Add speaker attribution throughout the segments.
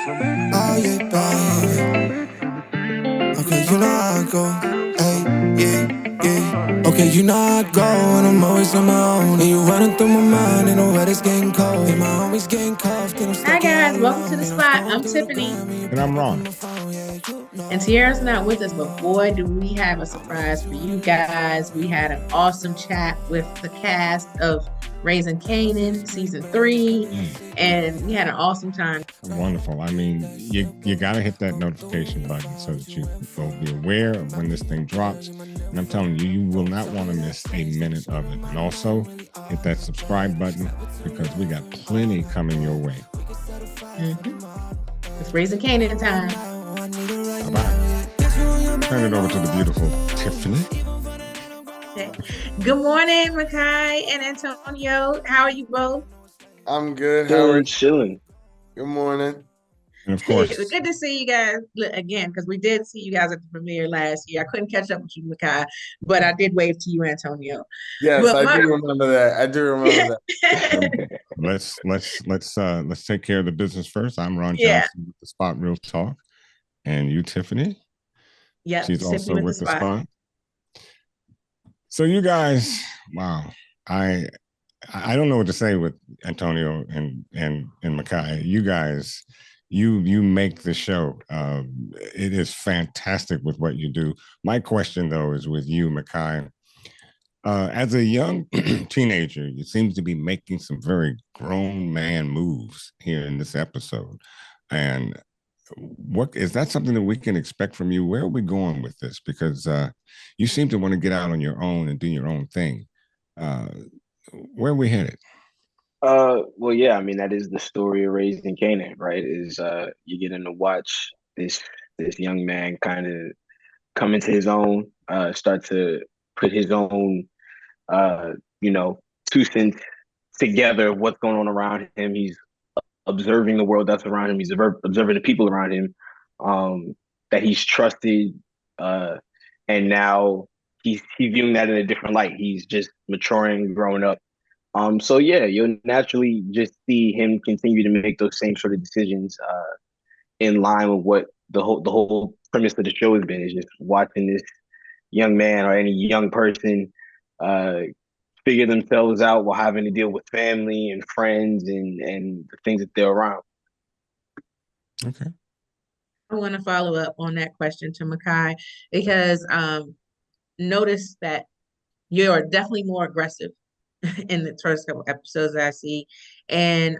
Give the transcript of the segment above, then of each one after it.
Speaker 1: Oh yeah, baby. Okay, you know how I go. Hey, yeah, yeah. Okay, you know how I go, and I'm always on my own. And you running through my mind, and the weather's getting cold. And my homies getting cuffed, and I'm
Speaker 2: Hi
Speaker 1: stuck
Speaker 2: guys,
Speaker 1: all
Speaker 2: welcome to
Speaker 1: alone.
Speaker 2: the
Speaker 1: And I'm
Speaker 2: spot.
Speaker 1: scrolling
Speaker 2: I'm
Speaker 1: through the
Speaker 2: Tiffany,
Speaker 1: gram, and you
Speaker 3: And I'm
Speaker 1: blowing up on
Speaker 3: Ron.
Speaker 1: my phone, yeah, you
Speaker 2: and
Speaker 1: know.
Speaker 2: Tierra's not with us, but boy, do we have a surprise for you guys. We had an awesome chat with the cast of Raising Kanan season 3, and we had an awesome time.
Speaker 3: Wonderful. I mean, you got to hit that notification button so that you will be aware of when this thing drops. And I'm telling you, you will not want to miss a minute of it. And also, hit that subscribe button because we got plenty coming your way.
Speaker 2: It's Raising Kanan time.
Speaker 3: Bye-bye. Turn it over to the beautiful Tiffany.
Speaker 2: Okay. Good morning, MeKai and Antonio. How are you both?
Speaker 4: I'm good. How are you?
Speaker 5: Chilling.
Speaker 4: Good morning.
Speaker 3: And of course,
Speaker 2: Good to see you guys again, because we did see you guys at the premiere last year. I couldn't catch up with you, MeKai, but I did wave to you, Antonio.
Speaker 4: Yes,
Speaker 2: But
Speaker 4: I do remember that. I do remember that.
Speaker 3: let's take care of the business first. I'm Ron
Speaker 2: Yeah.
Speaker 3: Johnson with the Spot Real Talk, and you, Tiffany.
Speaker 2: Yeah,
Speaker 3: She's
Speaker 2: Tiffany
Speaker 3: also with the
Speaker 2: spot.
Speaker 3: Spot. So you guys, wow, I don't know what to say with Antonio and MeKai. You guys, you make the show. It is fantastic with what you do. My question though is with you, MeKai. As a young teenager, you seem to be making some very grown man moves here in this episode. And what is that something that we can expect from you? Where are we going with this? Because you seem to want to get out on your own and do your own thing. Where are we headed?
Speaker 5: Well, yeah, I mean that is the story of Raising Kanan, right? Is you're getting to watch this young man kind of come into his own, start to put his own, uh, you know, 2 cents together. What's going on around him? He's observing the world that's around him. He's observing the people around him, that he's trusted, and now he's viewing that in a different light. He's just maturing, growing up. So yeah, you'll naturally just see him continue to make those same sort of decisions, in line with what the whole premise of the show has been, is just watching this young man or any young person uh, figure themselves out while having to deal with family and friends and the things that they're around.
Speaker 3: Okay.
Speaker 2: I want to follow up on that question to MeKai because notice that you're definitely more aggressive in the first couple episodes that I see, and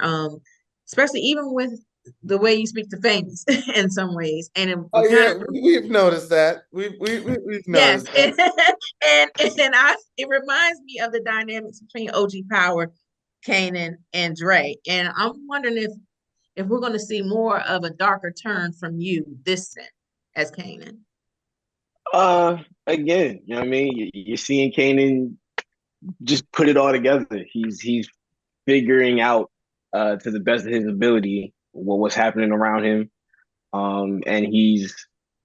Speaker 2: especially even with the way you speak to famous in some ways, and
Speaker 4: Oh yeah,
Speaker 2: kind of
Speaker 4: we've noticed that. We've
Speaker 2: yes,
Speaker 4: noticed that.
Speaker 2: it reminds me of the dynamics between OG Power, Kanan, and Dre, and I'm wondering if we're going to see more of a darker turn from you this set as Kanan.
Speaker 5: Again, you know what I mean? You're seeing Kanan just put it all together. He's figuring out, to the best of his ability, what's happening around him, and he's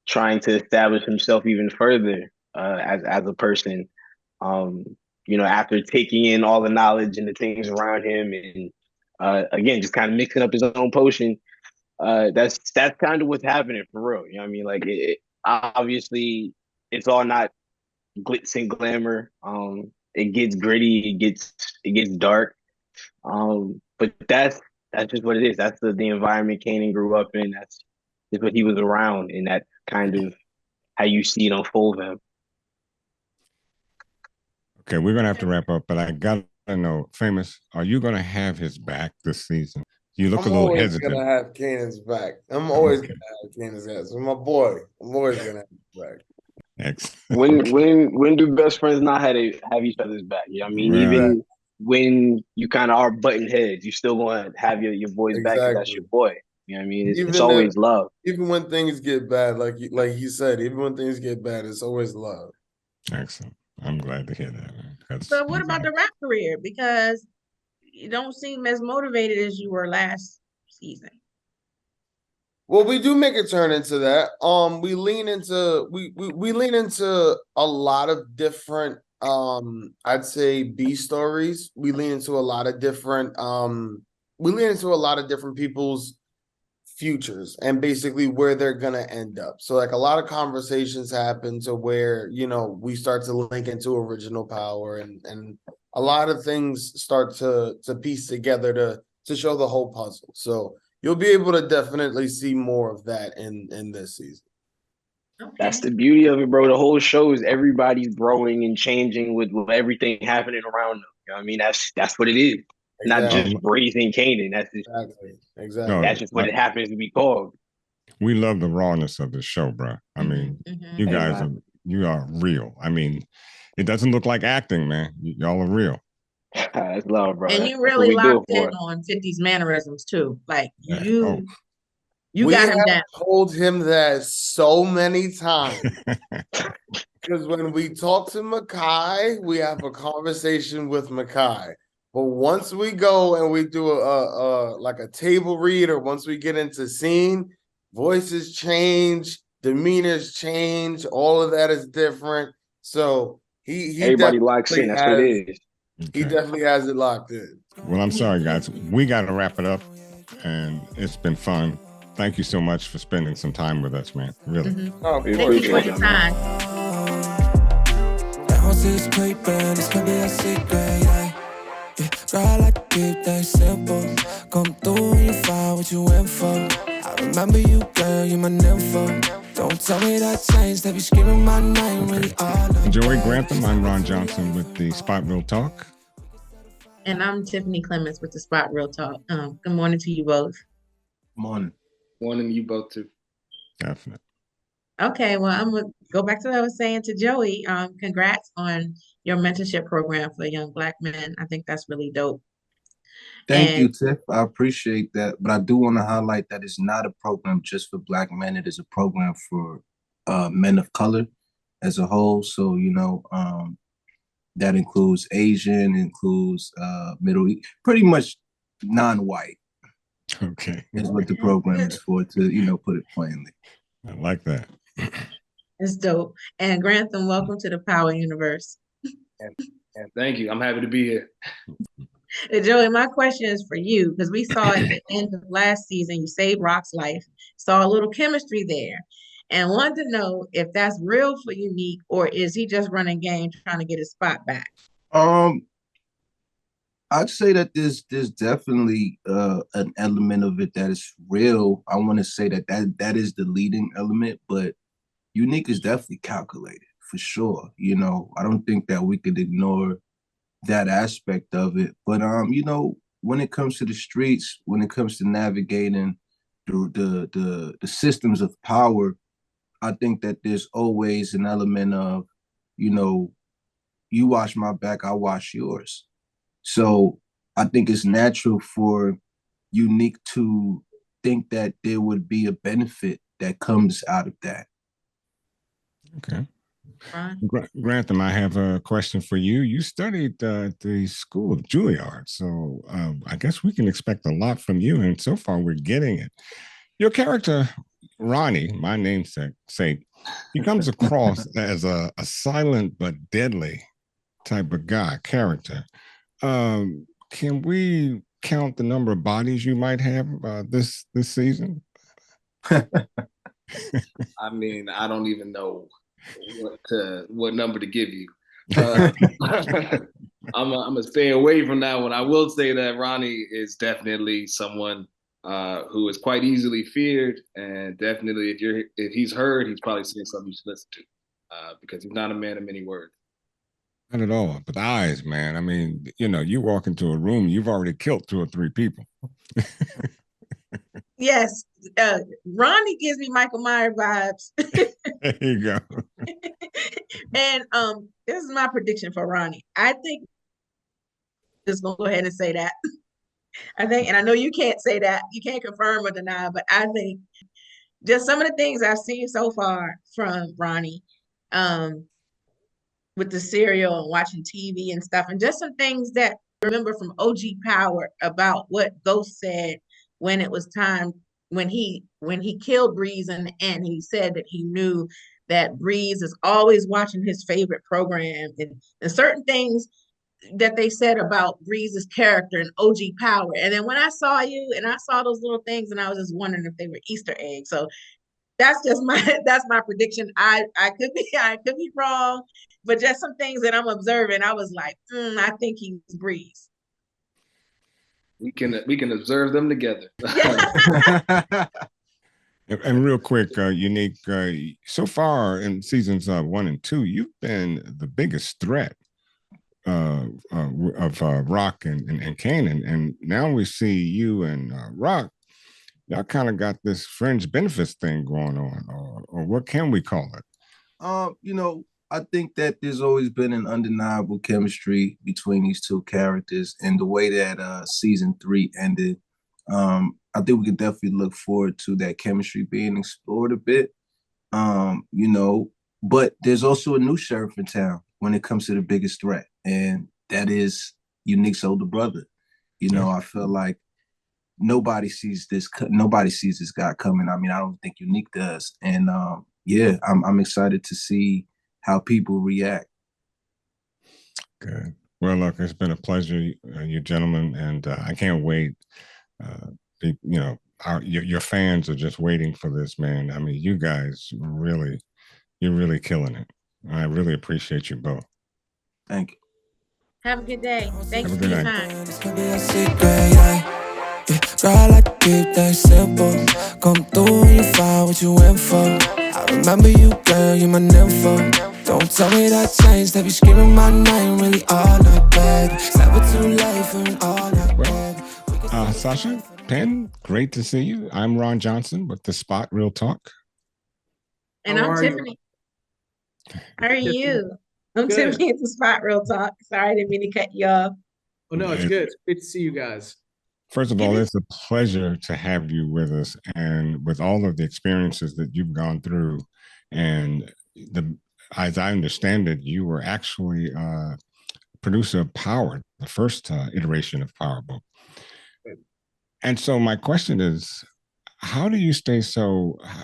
Speaker 5: trying to establish himself even further, as a person. Um, after taking in all the knowledge and the things around him, and again, just kind of mixing up his own potion. That's kind of what's happening for real. You know what I mean? Like obviously, it's all not glitz and glamour. It gets gritty. It gets dark. But that's just what it is. That's the environment Kanan grew up in. That's just what he was around, and that kind of how you see it unfold for him.
Speaker 3: Okay, we're gonna have to wrap up, but I gotta know, famous, are you gonna have his back this season? You look
Speaker 4: I'm
Speaker 3: a little
Speaker 4: always
Speaker 3: hesitant.
Speaker 4: gonna have Kanan's back. I'm always gonna have Kanan's back. So my boy, I'm always gonna have his back.
Speaker 3: Excellent.
Speaker 5: When do best friends not have each other's back? You know what I mean?
Speaker 3: Right.
Speaker 5: Even when you kind of are butting heads, you still want to have your boys back because that's your boy. You know what I mean? It's always love.
Speaker 4: Even when things get bad, like you said, even when things get bad, it's always love.
Speaker 3: Excellent. I'm glad to hear that, man.
Speaker 2: So what about the rap career? Because you don't seem as motivated as you were last season.
Speaker 4: Well, we do make a turn into that. We lean into we lean into a lot of different I'd say B stories. We lean into a lot of different people's futures and basically where they're gonna end up. So like a lot of conversations happen to where, you know, we start to link into original power and a lot of things start to piece together to show the whole puzzle. So you'll be able to definitely see more of that in this season.
Speaker 2: Okay.
Speaker 5: That's the beauty of it, bro. The whole show is everybody's growing and changing with everything happening around them. You know what I mean? That's what it is. Not
Speaker 4: Exactly.
Speaker 5: just raising Kanan. That's just
Speaker 4: Exactly.
Speaker 3: No,
Speaker 5: that's just what it happens to be called.
Speaker 3: we love the rawness of the show, bro. I mean, you guys you are real. I mean, it doesn't look like acting, man. Y'all are real.
Speaker 5: That's love, bro.
Speaker 2: And you really locked in on 50's mannerisms too. Like you got him down.
Speaker 4: Told him that so many times. Because when we talk to MeKai, we have a conversation with MeKai. But once we go and we do like a table read, or once we get into scene, voices change, demeanors change, all of that is different. So he
Speaker 5: everybody locks in. That's what it is.
Speaker 4: He definitely has it locked in.
Speaker 3: Well, I'm sorry, guys. We got to wrap it up, and it's been fun. Thank you so much for spending some time with us, man. Really.
Speaker 4: Oh,
Speaker 2: thank you for your time.
Speaker 1: This paper, this could be a secret, yeah. Girl, I like to keep things simple. Come through and you find what you went for. I remember you, girl, you my nympho. Don't tell me that changed, they be screaming my name really all up.
Speaker 3: Joey Grantham, I'm Ron Johnson with the Spot Real Talk.
Speaker 2: And I'm Tiffany Clements with the Spot Real Talk. Good morning to you both.
Speaker 6: Morning.
Speaker 4: Morning to you both too.
Speaker 3: Definitely.
Speaker 2: Okay, well, I'm gonna go back to what I was saying to Joey. Congrats on your mentorship program for young Black men. I think that's really dope.
Speaker 6: Thank you, Tiff. I appreciate that. But I do want to highlight that it's not a program just for Black men. It is a program for men of color as a whole. So, you know, that includes Asian, includes Middle East, pretty much non-white.
Speaker 3: Okay.
Speaker 6: Is what the program is for, to, you know, put it plainly.
Speaker 3: I like that.
Speaker 2: It's dope. And Grantham, welcome to the Power Universe.
Speaker 7: And thank you. I'm happy to be here.
Speaker 2: And Joey, my question is for you, because we saw at the end of last season, you saved Rock's life, saw a little chemistry there, and wanted to know if that's real for Unique, or is he just running game trying to get his spot back?
Speaker 6: I'd say that there's definitely an element of it that is real. I want to say that is the leading element, but Unique is definitely calculated for sure. You know, I don't think that we could ignore that aspect of it. But you know, when it comes to the streets, when it comes to navigating the systems of power, I think that there's always an element of, you know, you watch my back, I watch yours. So I think it's natural for Unique to think that there would be a benefit that comes out of that.
Speaker 3: Okay. Grantham, I have a question for you. You studied at the School of Juilliard, so I guess we can expect a lot from you, and so far we're getting it. Your character, Ronnie, my namesake, he comes across as a silent but deadly type of character. Can we count the number of bodies you might have this season?
Speaker 7: I mean, I don't even know what number to give you. I'm gonna stay away from that one. I will say that Ronnie is definitely someone who is quite easily feared, and definitely if he's heard, he's probably saying something you should listen to, because he's not a man of many words.
Speaker 3: Not at all, but eyes, man. I mean, you know, you walk into a room, you've already killed 2 or 3 people.
Speaker 2: Yes, Ronnie gives me Michael Myers vibes.
Speaker 3: There you go.
Speaker 2: And this is my prediction for Ronnie. I think, just gonna go ahead and say that. I think, and I know you can't say that, you can't confirm or deny, but I think just some of the things I've seen so far from Ronnie, with the cereal and watching TV and stuff, and just some things that I remember from OG Power about what Ghost said when it was time, when he killed Breeze in the end. He said that he knew that Breeze is always watching his favorite program, and certain things that they said about Breeze's character and OG power. And then when I saw you and I saw those little things, and I was just wondering if they were Easter eggs. So that's just that's my prediction. I could be wrong, but just some things that I'm observing, I was like, I think he's Breeze.
Speaker 7: We can observe them together.
Speaker 2: Yeah.
Speaker 3: And real quick, Unique, so far in seasons 1 and 2, you've been the biggest threat of Rock and Kanan, and now we see you and Rock. Y'all kind of got this fringe benefits thing going on, or what can we call it?
Speaker 6: You know, I think that there's always been an undeniable chemistry between these two characters, and the way that season 3 ended, I think we can definitely look forward to that chemistry being explored a bit. You know, but there's also a new sheriff in town when it comes to the biggest threat, and that is Unique's older brother. You know, I feel like nobody sees this guy coming. I mean, I don't think Unique does. And yeah, I'm excited to see how people react.
Speaker 3: Good. Well, look, it's been a pleasure, you gentlemen, and I can't wait. You know, your fans are just waiting for this, man. I mean, you guys you're really killing it. I really appreciate you both.
Speaker 6: Thank you.
Speaker 2: Have a good day. Thanks
Speaker 3: Have a
Speaker 2: for your
Speaker 3: good
Speaker 2: time.
Speaker 1: This could be a secret, yeah. Girl, I like to keep things simple. Come through when you find what you went for. I remember you, girl, you my nympho. Don't tell me that changed. They be screaming my name, really all not bad. It's never too late for an all not bad.
Speaker 3: Sascha Penn, great to see you. I'm Ron Johnson with The Spot Real Talk.
Speaker 2: And
Speaker 8: How
Speaker 2: I'm
Speaker 8: are you?
Speaker 2: Tiffany. How are you? I'm
Speaker 8: Good.
Speaker 2: Tiffany at The Spot Real Talk. Sorry, I didn't mean to cut you off.
Speaker 8: Oh no, it's good. It's great to see you guys.
Speaker 3: First of all, it's a pleasure to have you with us, and with all of the experiences that you've gone through. And as I understand it, you were actually producer of Power, the first iteration of PowerBook. And so my question is, how do you stay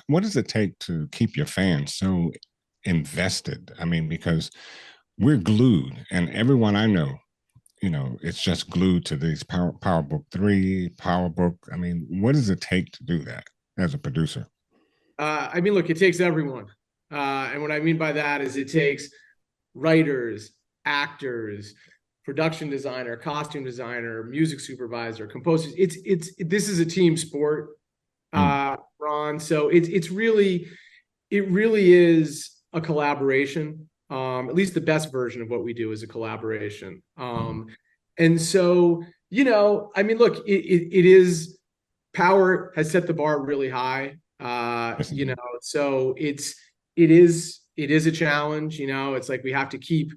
Speaker 3: what does it take to keep your fans so invested? I mean, because we're glued, and everyone I know, you know, it's just glued to these PowerBook 3, PowerBook. I mean, what does it take to do that as a producer?
Speaker 8: I mean, look, it takes everyone. And what I mean by that is it takes writers, actors, production designer, costume designer, music supervisor, composers. This is a team sport, Ron. So it really is a collaboration. At least the best version of what we do is a collaboration. And so, you know, I mean, look, it is, Power has set the bar really high. You know, so it is a challenge. You know, it's like we have to keep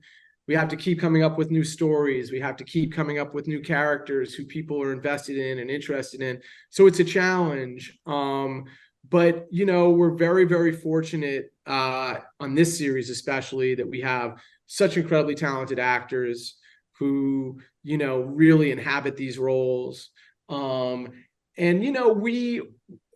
Speaker 8: coming up with new stories. We have to keep coming up with new characters who people are invested in and interested in. So it's a challenge. But, you know, we're very, very fortunate on this series, especially, that we have such incredibly talented actors who, you know, really inhabit these roles. And, you know,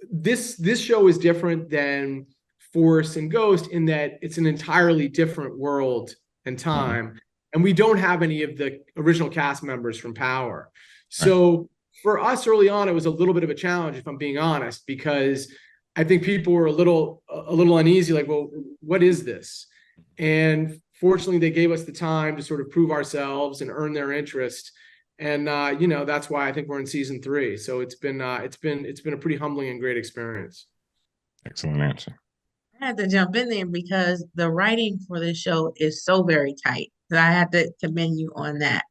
Speaker 8: this show is different than Force and Ghost in that it's an entirely different world and time. And we don't have any of the original cast members from Power. So for us early on, it was a little bit of a challenge, if I'm being honest, because I think people were a little uneasy, like, well, what is this? And fortunately, they gave us the time to sort of prove ourselves and earn their interest. And you know, that's why I think we're in season 3. So it's been a pretty humbling and great experience.
Speaker 3: Excellent answer.
Speaker 2: I had to jump in there because the writing for this show is so very tight. So I had to commend you on that.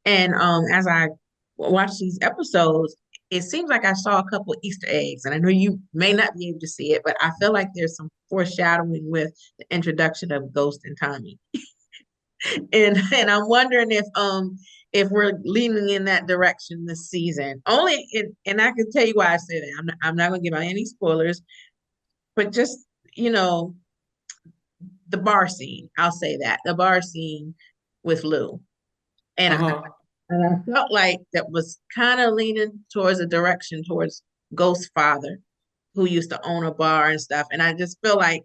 Speaker 2: And as I watch these episodes, it seems like I saw a couple Easter eggs, and I know you may not be able to see it, but I feel like there's some foreshadowing with the introduction of Ghost and Tommy. and I'm wondering if we're leaning in that direction this season. And I can tell you why I say that. I'm not going to give out any spoilers, but just, you know, the bar scene. I'll say that the bar scene with Lou, and I felt like that was kind of leaning towards a direction towards Ghost's father, who used to own a bar and stuff. And I just feel like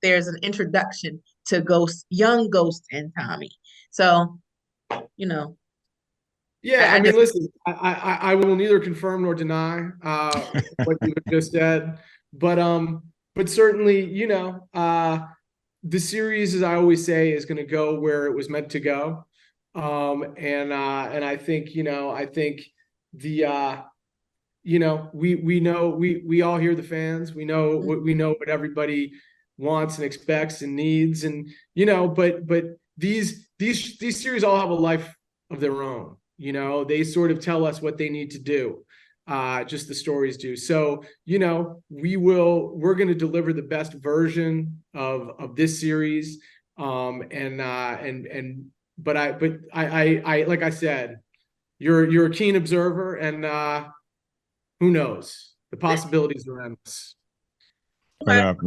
Speaker 2: there's an introduction to young Ghost and Tommy. So you know.
Speaker 8: Yeah,
Speaker 2: I
Speaker 8: I mean,
Speaker 2: just,
Speaker 8: listen, I will neither confirm nor deny what you just said, but certainly, you know, the series, as I always say, is going to go where it was meant to go, and I think, you know, the you know, we know, we all hear the fans, we know what everybody wants and expects and needs, and you know, but these series all have a life of their own. You know, they sort of tell us what they need to do. Just the stories do. So, you know, we're going to deliver the best version of this series. But I like I said, you're a keen observer, and who knows? The possibilities are endless.
Speaker 3: But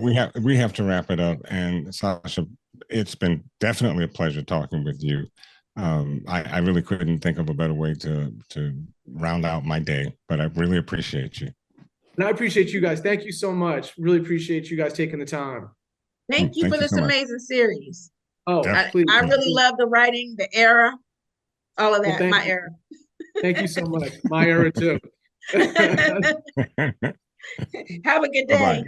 Speaker 3: we have to wrap it up. And Sascha, it's been definitely a pleasure talking with you. I really couldn't think of a better way to round out my day, but I really appreciate you.
Speaker 8: And I appreciate you guys. Thank you so much. Really appreciate you guys taking the time.
Speaker 2: thank you for this
Speaker 3: so much.
Speaker 2: amazing series.
Speaker 8: Oh,
Speaker 3: Definitely.
Speaker 8: please.
Speaker 2: I really love the writing, the era, all of that.
Speaker 8: Well,
Speaker 2: My era.
Speaker 8: Thank you so much. My era too.
Speaker 2: Have a good day.
Speaker 3: Bye-bye.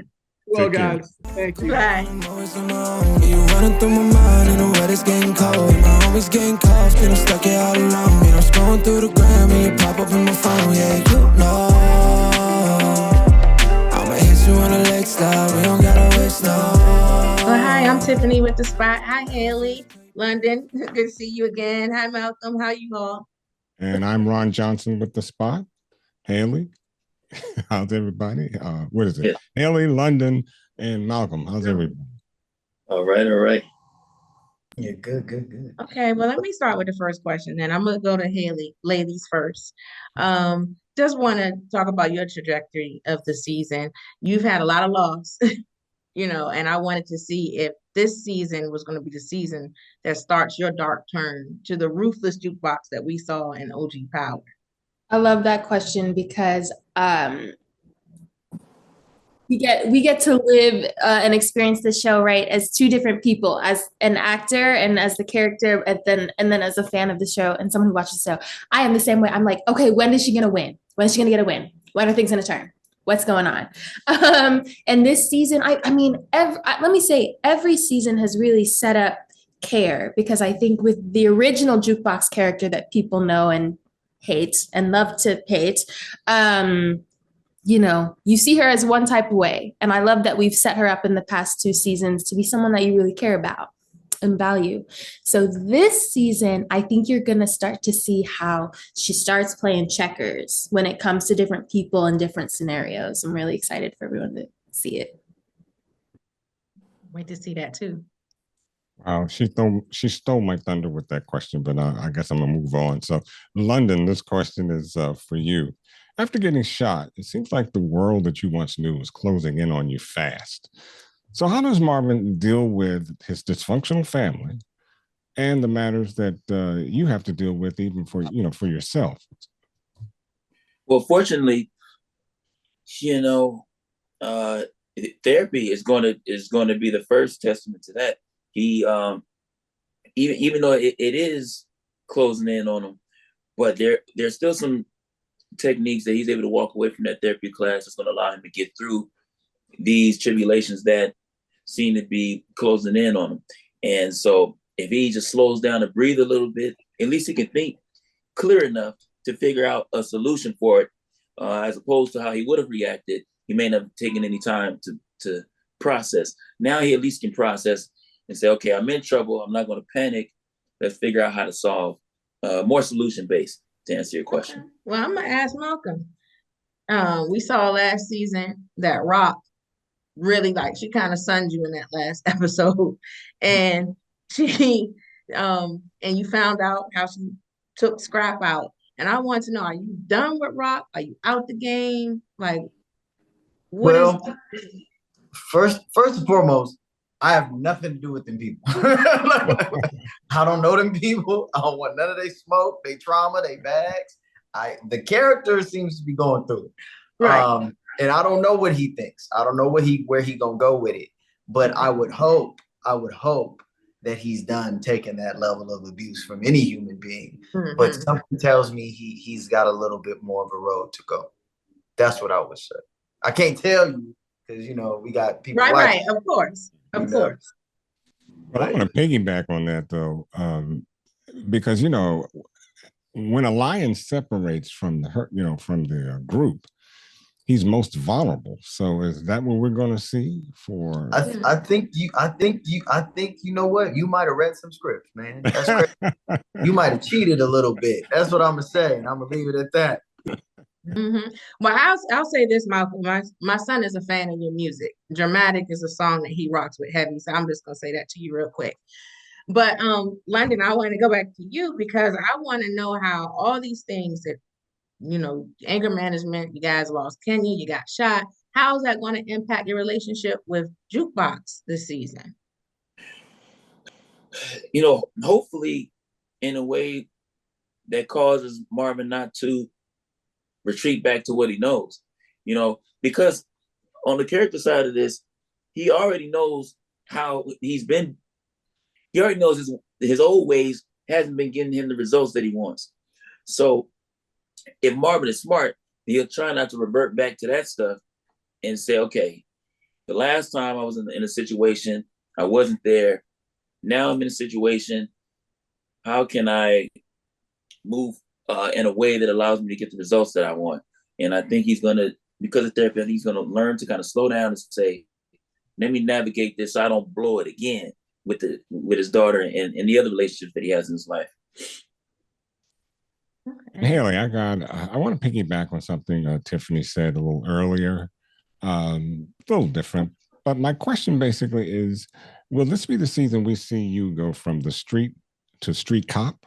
Speaker 8: Well,
Speaker 3: Take care.
Speaker 8: guys, thank you.
Speaker 2: Bye.
Speaker 1: You running through my mind in the weather's getting cold. My homies getting coughed and I'm stuck here all alone. And I'm scrolling through the gram and you pop up in my phone. Yeah, you know I'ma hit you on a leg slide. We don't gotta waste no.
Speaker 2: Well, hi, I'm Tiffany with The Spot. Hi, Hailey, London. Good to see you again. Hi, Malcolm. How you all?
Speaker 3: And I'm Ron Johnson with The Spot. Hailey, how's everybody? What is it?
Speaker 9: Yeah.
Speaker 3: Hailey, London, and Malcolm. How's everybody?
Speaker 9: All right. Yeah, good.
Speaker 2: Okay, well, let me start with the first question then. I'm gonna go to Hailey, ladies first. Just want to talk about your trajectory of the season. You've had a lot of loss, you know, and I wanted to see if this season was going to be the season that starts your dark turn to the ruthless jukebox that we saw in OG Power.
Speaker 10: I love that question because we get to live and experience the show, right, as two different people, as an actor and as the character, and then as a fan of the show and someone who watches the show. I am the same way. I'm like, okay, when is she gonna win? When is she gonna get a win? When are things gonna turn? What's going on? And this season, I mean, let me say, every season has really set up Care, because I think with the original jukebox character that people know and hate and love to hate, you know, you see her as one type of way. And I love that we've set her up in the past 2 seasons to be someone that you really care about and value. So this season, I think you're going to start to see how she starts playing checkers when it comes to different people and different scenarios. I'm really excited for everyone to see it.
Speaker 2: Wait to see that too.
Speaker 3: Wow, she stole my thunder with that question, but I guess I'm gonna move on. So, London, this question is for you. After getting shot, it seems like the world that you once knew was closing in on you fast. So, how does Marvin deal with his dysfunctional family and the matters that you have to deal with, even for yourself?
Speaker 9: Well, fortunately, you know, therapy is going to be the first testament to that. He even though it is closing in on him, but there's still some techniques that he's able to walk away from that therapy class that's going to allow him to get through these tribulations that seem to be closing in on him. And so if he just slows down and breathe a little bit, at least he can think clear enough to figure out a solution for it, as opposed to how he would have reacted. He may not have taken any time to process. Now he at least can process and say, okay, I'm in trouble. I'm not going to panic. Let's figure out how to solve, more solution-based, to answer your question.
Speaker 2: Okay. Well, I'm going to ask Malcolm. We saw last season that Rock really, like, she kind of sunned you in that last episode. And she, and you found out how she took Scrap out. And I want to know, are you done with Rock? Are you out the game? Like,
Speaker 11: first and foremost, I have nothing to do with them people. I don't know them people. I don't want none of their smoke, their trauma, their bags. The character seems to be going through it. Right. And I don't know what he thinks. I don't know where he gonna go with it. But I would hope that he's done taking that level of abuse from any human being.
Speaker 2: Mhm.
Speaker 11: But something tells me he's got a little bit more of a road to go. That's what I would say. I can't tell you because we got people
Speaker 2: Right, of course.
Speaker 11: Of course.
Speaker 3: But I want to piggyback on that though, because when a lion separates from the from the group, he's most vulnerable. So is that what we're going to see for?
Speaker 11: I think you know what? You might have read some scripts, man. That's crazy. You might have cheated a little bit. That's what I'm gonna say, and I'm gonna leave it at that.
Speaker 2: Mm-hmm. Well, I'll say this, Malcolm. My son is a fan of your music. Dramatic is a song that he rocks with heavy. So I'm just gonna say that to you real quick. But London, I want to go back to you because I want to know how all these things that anger management, you guys lost Kenya, you got shot. How is that going to impact your relationship with Jukebox this season?
Speaker 9: Hopefully in a way that causes Marvin not to retreat back to what he knows, because on the character side of this, he already knows how he already knows his old ways hasn't been getting him the results that he wants. So if Marvin is smart, he'll try not to revert back to that stuff and say, okay, the last time I was in a situation, I wasn't there. Now I'm in a situation. How can I move in a way that allows me to get the results that I want? And I think he's going to, because of therapy, he's going to learn to kind of slow down and say, let me navigate this so I don't blow it again with his daughter and the other relationships that he has in his life.
Speaker 2: Okay.
Speaker 3: Hailey, I want to piggyback on something Tiffany said a little earlier. A little different, but my question basically is, will this be the season we see you go from the street to street cop?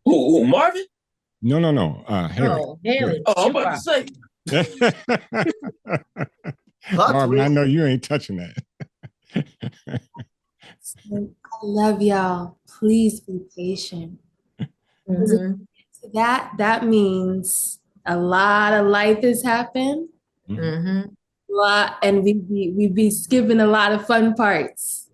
Speaker 9: Who, Marvin?
Speaker 3: No. Hailey.
Speaker 2: Oh, Hailey.
Speaker 9: Oh, I'm about to say.
Speaker 3: Marvin, I know you ain't touching that.
Speaker 10: I love y'all. Please be patient.
Speaker 2: Mm-hmm.
Speaker 10: That means a lot of life has happened.
Speaker 2: Mm-hmm.
Speaker 10: And we be skipping a lot of fun parts.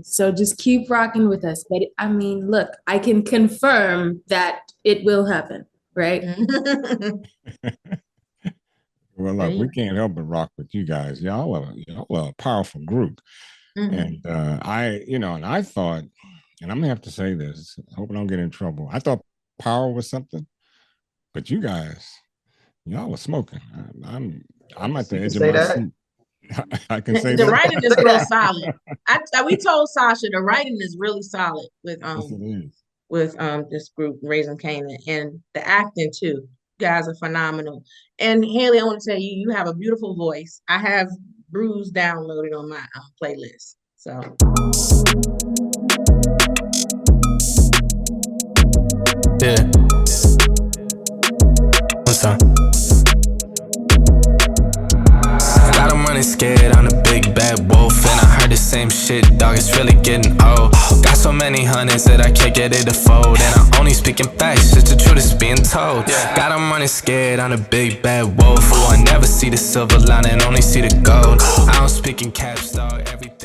Speaker 10: So just keep rocking with us. But I mean, look, I can confirm that it will happen, right?
Speaker 3: Well, look, we can't help but rock with you guys. Y'all are a powerful group.
Speaker 2: Mm-hmm.
Speaker 3: And I thought, and I'm gonna have to say this, I hope I don't get in trouble. I thought power was something, but you guys, y'all are smoking. I'm at the edge of my seat. I can say
Speaker 2: the
Speaker 3: that.
Speaker 2: writing is real solid. We told Sascha the writing is really solid with
Speaker 3: Yes, it is.
Speaker 2: with this group Raising Kanan, and the acting too. You guys are phenomenal. And Hailey, I want to tell you, you have a beautiful voice. I have Bruise downloaded on my playlist. So.
Speaker 12: Yeah. What's up? I got him running scared on a big bad wolf, and I heard the same shit, dog. It's really getting old. Got so many hundreds that I can't get it to fold, and I'm only speaking facts, just the truth is being told. Got him running scared on a big bad wolf. Oh, I never see the silver lining, only see the gold. I don't speak in caps, dog. Everything.